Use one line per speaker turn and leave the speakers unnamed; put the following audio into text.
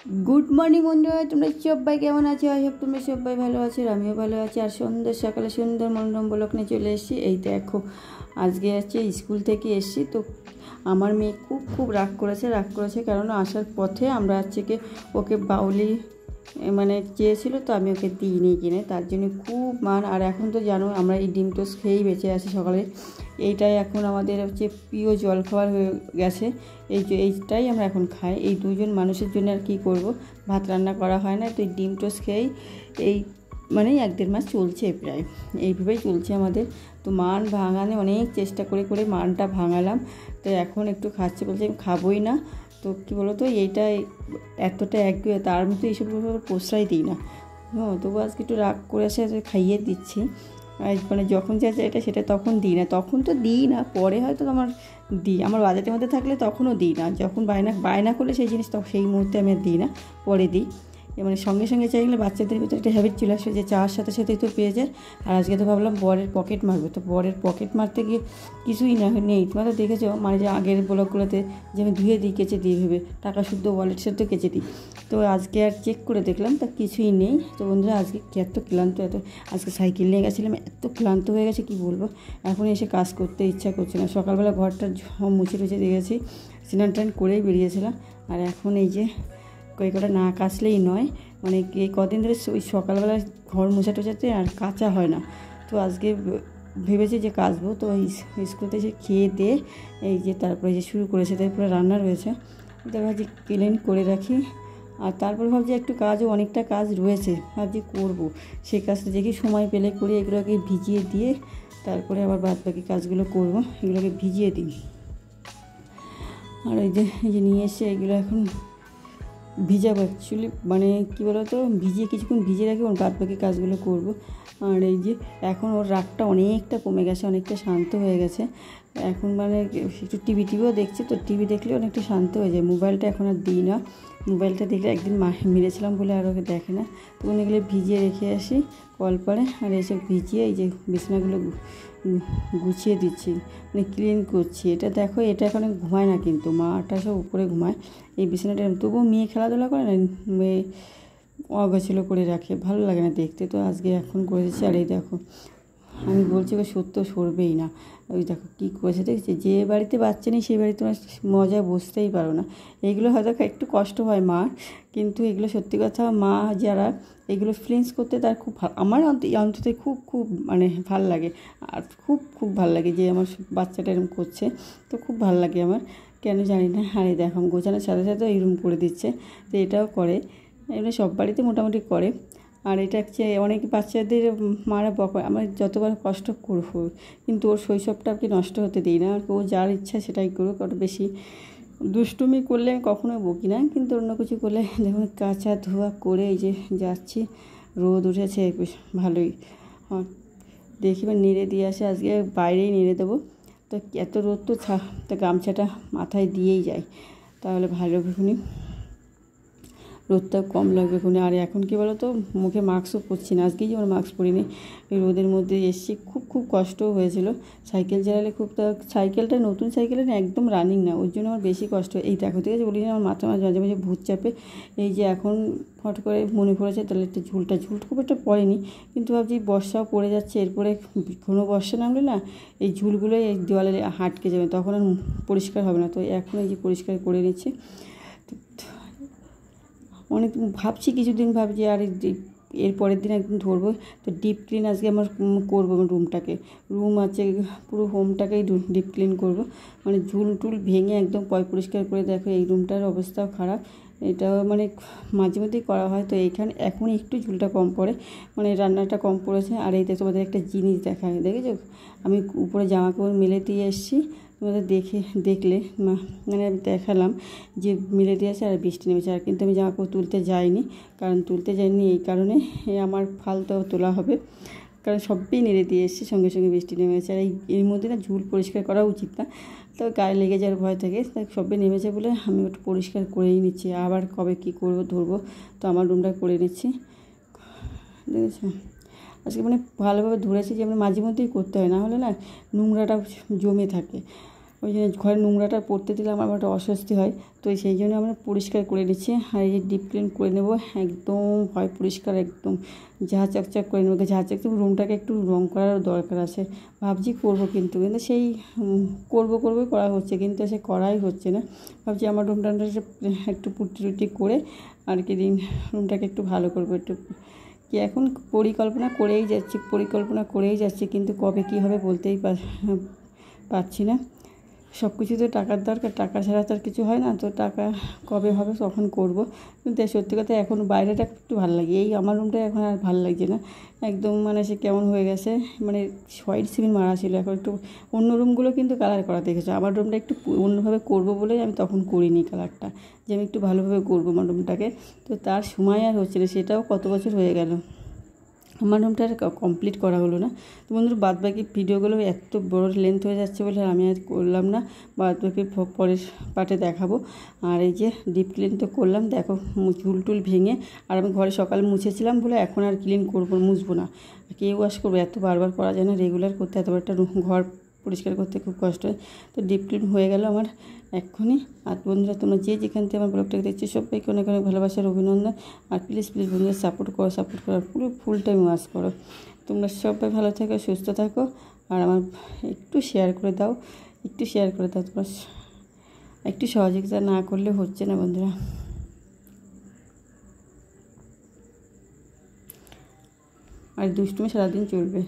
Good morning बंधुरा तुम्हारा सबाई केमन आछो आई होप तुम्हारा सबाई भालो आछो आमिओ भालो आछि। और सन्ध्यार सकाले सुंदर मनोरम ब्लग निये चले एसेछि। এই দেখো আজকে আছে স্কুল থেকে এসেছি তো আমার মেয়ে খুব রাগ করেছে কারণ আসার পথে আমরা আজকে ওকে বাউলি মানে চেয়েছিল তো আমি ওকে দিইনি কিনে, তার জন্য খুব মান। আর এখন তো জানো আমরা এই ডিম টোস্ট খেয়েই বেঁচে আছি সকালে, এইটাই এখন আমাদের হচ্ছে প্রিয় জলখাবার হয়ে গেছে। এইটাই আমরা এখন খাই। এই দুজন মানুষের জন্য আর কি করব, ভাত রান্না করা হয় না, তো এই ডিম টোস্ট খেয়েই এই মানে 1-1.5 মাস চলছে প্রায়, এইভাবেই চলছে আমাদের। তো মান ভাঙানে অনেক চেষ্টা করে মানটা ভাঙালাম, তো এখন একটু খাচ্ছে, বলছে আমি খাবোই না। তো কী বলো তো, এইটা এতটা একগুয়ে, তার মতো এইসব প্রশ্রয় দিই না। তবু আজকে একটু রাগ করেছে, খাইয়ে দিচ্ছি। মানে যখন যা এটা সেটা তখন দিই না, তখন তো দিই না, পরে হয়তো আমার দিই, আমার বাজেটের মধ্যে থাকলে তখনও দিই না। যখন বায়না করলে সেই জিনিস তখন সেই মুহূর্তে আমি আর দিই না, পরে দিই। মানে সঙ্গে চাইলে বাচ্চাদের ভিতরে একটা হ্যাবিট চলে আসে যে চাওয়ার সাথেই তো পেয়ে যায়। আর আজকে তো ভাবলাম বরের পকেট মারবো, তো বরের পকেট মারতে গিয়ে কিছুই নেই। তোমরা তো দেখেছো মানে যে আগের ব্লগগুলোতে যে আমি ধুয়ে দিই, কেচে দিই ভেবে, টাকা শুদ্ধ ওয়ালেট শুদ্ধ কেচে দিই। তো আজকে আর চেক করে দেখলাম তা কিছুই নেই। তো বন্ধুরা আজকে এত ক্লান্ত, আজকে সাইকেল নিয়ে গেছিলাম, এত ক্লান্ত হয়ে গেছে কি বলবো। এখন এসে কাজ করতে ইচ্ছা করছে না। সকালবেলা ঘরটা মুছে দিয়ে গেছি, স্নান টান করেই বেরিয়েছিলাম। আর এখন এই যে কয়েকটা না কাচলেই নয়, মানে এই কদিন ধরে ওই সকালবেলা ঘর মোছাতে আর কাচা হয় না। তো আজকে ভেবেছি যে কাচবো। তো স্কুল থেকে খেয়ে দিয়ে এই যে তারপরে যে শুরু করেছে, তারপরে রান্না রয়েছে, তো ভাবছি ক্লিন করে রাখি। আর তারপর ভাবছি একটু কাজও অনেকটা কাজ রয়েছে, ভাবছি করবো, সেই কাজটা দেখি সময় পেলে করি। এগুলোকে ভিজিয়ে দিয়ে তারপরে আবার বাদ বাকি কাজগুলো করবো, এগুলোকে ভিজিয়ে দিই। আর এই যে নিয়ে এসে এগুলো এখন ভিজাবো, অ্যাকচুয়ালি মানে কী বলো তো, ভিজিয়ে কিছুক্ষণ ভিজিয়ে রাখি, ওর বাদ বাকি কাজগুলো করবো। আর এই যে এখন ওর রাগটা অনেকটা কমে গেছে, অনেকটা শান্ত হয়ে গেছে এখন। মানে একটু টিভিও দেখছে, তো টিভি দেখলে অনেকটা শান্ত হয়ে যায়। মোবাইলটা এখন আর দিই না, মোবাইলটা দেখলে একদিন মেরেছিলাম বলে আর ওকে দেখে না। তখন এগুলো ভিজিয়ে রেখে আসি কলপারে। আর এসে ভিজিয়ে এই যে বিছানাগুলো গুছিয়ে দিচ্ছি, মানে ক্লিন করছি। এটা দেখো, এটা এখন ঘুমায় না, কিন্তু মাটা সব উপরে ঘুমায়, এই বিছানাটা তবুও মেয়ে খেলাধুলা করে না, মেয়ে অগোছালো করে রাখে, ভালো লাগে না দেখতে। তো আজকে এখন করেছি। আর এই দেখো আমি বলছি ওকে সত্য সরবেই না, ওই দেখো কী করেছে দেখছি। যে বাড়িতে বাচ্চা নেই সেই বাড়িতে তোমার মজা বুঝতেই পারো না। এইগুলো হয়তো একটু কষ্ট হয় মার, কিন্তু এগুলো সত্যি কথা, মা যারা এগুলো ফিলিংস করতে তার খুব আমার অন্তত খুব মানে ভাল লাগে। আর খুব ভাল লাগে যে আমার বাচ্চাটা এরকম করছে, তো খুব ভাল লাগে আমার, কেন জানি না। আর এই দেখো গোছানোর সাথে এরকম করে দিচ্ছে, তো এটাও করে, এগুলো সব বাড়িতে মোটামুটি করে। আর এটা হচ্ছে অনেক বাচ্চাদের মারা বকা, আমার যতবার কষ্ট করবো, কিন্তু ওর শৈশবটা কি নষ্ট হতে দিই না। আর ও যার ইচ্ছা সেটাই করুক, ওটা বেশি দুষ্টুমি করলে আমি কখনোই বকি না, কিন্তু অন্য কিছু করলে দেখুন কাচা ধোয়া করে এই যে যাচ্ছি। রোদ উঠেছে ভালোই, দেখি বা নেড়ে দিয়ে আসে, আজকে বাইরেই নেড়ে দেবো। তো এত রোদ তো গামছাটা মাথায় দিয়েই যায়, তাহলে ভালো ভেবে রোদটা কম লাগবে খুনি। আর এখন কী বলো তো, মুখে মাস্কও পরছি না, আজকেই যেমন মাস্ক পরিনি, এই রোদের মধ্যে এসছি। খুব কষ্টও হয়েছিল সাইকেল চালালে, সাইকেলটা নতুন সাইকেলে না, একদম রানিং না, ওর জন্য আমার বেশি কষ্ট। এই দেখো ঠিক আছে, বলি না আমার মাঝে মাঝে ভূত চাপে। এই যে এখন ফট করে মনে পড়েছে, তাহলে একটু ঝুল খুব একটা পড়েনি, কিন্তু ভাবছি বর্ষাও পড়ে যাচ্ছে, এরপরে কোনো বর্ষা নামলে না এই ঝুলগুলো এই দেওয়ালে হাটকে যাবে, তখন আর পরিষ্কার হবে না। তো এখন এই যে পরিষ্কার করে নিচ্ছি। অনেক ভাবছি কিছুদিন, ভাবছি আর এর পরের দিন একদিন ধরবো। তো ডিপ ক্লিন আজকে আমার করবো, আমার রুম আছে পুরো হোমটাকেই ডিপ ক্লিন করবো, মানে ঝুল টুল ভেঙে একদম পরিষ্কার করে। দেখো এই রুমটার অবস্থাও খারাপ, এটাও মানে মাঝে মধ্যেই করা হয়। তো এইখানে এখন একটু ঝুলটা কম পড়ে, মানে রান্নাটা কম পড়েছে। আর এই তোমাদের একটা জিনিস দেখায়, দেখেছো আমি উপরে জামা কাপড় মেলে দিয়ে এসেছি, তোমাদের দেখলে মানে আমি দেখালাম যে মিলে দিয়েছে আর বৃষ্টি নেমেছে। আর কিন্তু আমি জামা কাপড় তুলতে যাইনি এই কারণে আমার ফালতু তোলা হবে, কারণ সবই নেড়ে দিয়ে এসেছি, সঙ্গে বৃষ্টি নেমেছে। আর এর মধ্যে না ঝুল পরিষ্কার করা উচিত না, তো গায়ে লেগে যাওয়ার ভয় থাকে, তাই সবই নেমেছে বলে আমি ওটা পরিষ্কার করেই নিচ্ছি। আবার কবে কী করবো ধরবো, তো আমার রুমটা করে নিচ্ছি, দেখেছো। আজকে মানে ভালোভাবে ধরেছি যে আমরা মাঝে মধ্যেই করতে হয়, না হলে না নোংরাটা জমে থাকে। ওই জন্য ঘরে নোংরাটা পড়তে দিলে আমার একটা অস্বস্তি হয়, তো সেই জন্য আমরা পরিষ্কার করে নিচ্ছি। আর এই যে ডিপ ক্লিন করে নেবো, একদম হয় পরিষ্কার, একদম ঝাঁ চকচক করে নেবো। ঝাঁ চকচক রুমটাকে একটু রং করার দরকার আছে, ভাবছি করবো, কিন্তু সেই করবোই করা হচ্ছে, কিন্তু সে করাই হচ্ছে না। ভাবছি আমার রুমটা একটু পুটি টুটি করে আর কি রুমটাকে একটু ভালো করবো, একটু কি এখন পরিকল্পনা করেই যাচ্ছি, কিন্তু কবে কী হবে বলতেই পারছি না। সব কিছু তো টাকার দরকার, টাকা ছাড়া তো আর কিছু হয় না। তো টাকা কবে হবে তখন করব, কিন্তু সত্যি কথা এখন বাইরেটা একটু ভালো লাগে, এই আমার রুমটা এখন আর ভালো লাগছে না, একদম মানে সে কেমন হয়ে গেছে, মানে হোয়াইট সিমেন্ট মারা ছিল। এখন একটু অন্য রুমগুলো কিন্তু কালার করা দেখেছো, আমার রুমটা একটু অন্যভাবে করব বলেই আমি তখন করিনি কালারটা, যে আমি একটু ভালোভাবে করবো আমার রুমটাকে। তো তার সময় আর হচ্ছে না, সেটাও কত বছর হয়ে গেল, আমার রুমটা আর কমপ্লিট করা হলো না। তো বন্ধুরা বাদবাকি ভিডিওগুলো এত বড় লেন্থ হয়ে যাচ্ছে বলে আমি আর করলাম না, বাদবাকি পরের পার্টে দেখাবো। আর এই যে ডিপ ক্লিন তো করলাম, দেখো চুল টুল ভেঙে, আর আমি ঘরে সকালে মুছেছিলাম বলে এখন আর ক্লিন করবো, মুছবো না, কে ওয়াশ করবো, এত বারবার করা যায় না, রেগুলার করতে এত একটা ঘর পরিষ্কার করতে খুব কষ্ট হয়। তো ডিপ ক্লিন হয়ে গেল আমার এক্ষুনি। আর বন্ধুরা তোমরা যে যেখান থেকে আমার ব্লগটাকে দেখছি সবাইকে অনেক অনেক ভালোবাসার অভিনন্দন। আর প্লিজ বন্ধুরা সাপোর্ট করার পুরো ফুল টাইম ওয়াচ করো। তোমরা সবাই ভালো থাকো, সুস্থ থাকো, আর আমার একটু শেয়ার করে দাও তোমরা একটু সহযোগিতা না করলে হচ্ছে না বন্ধুরা। আর দুষ্টুমি সারাদিন চলবে।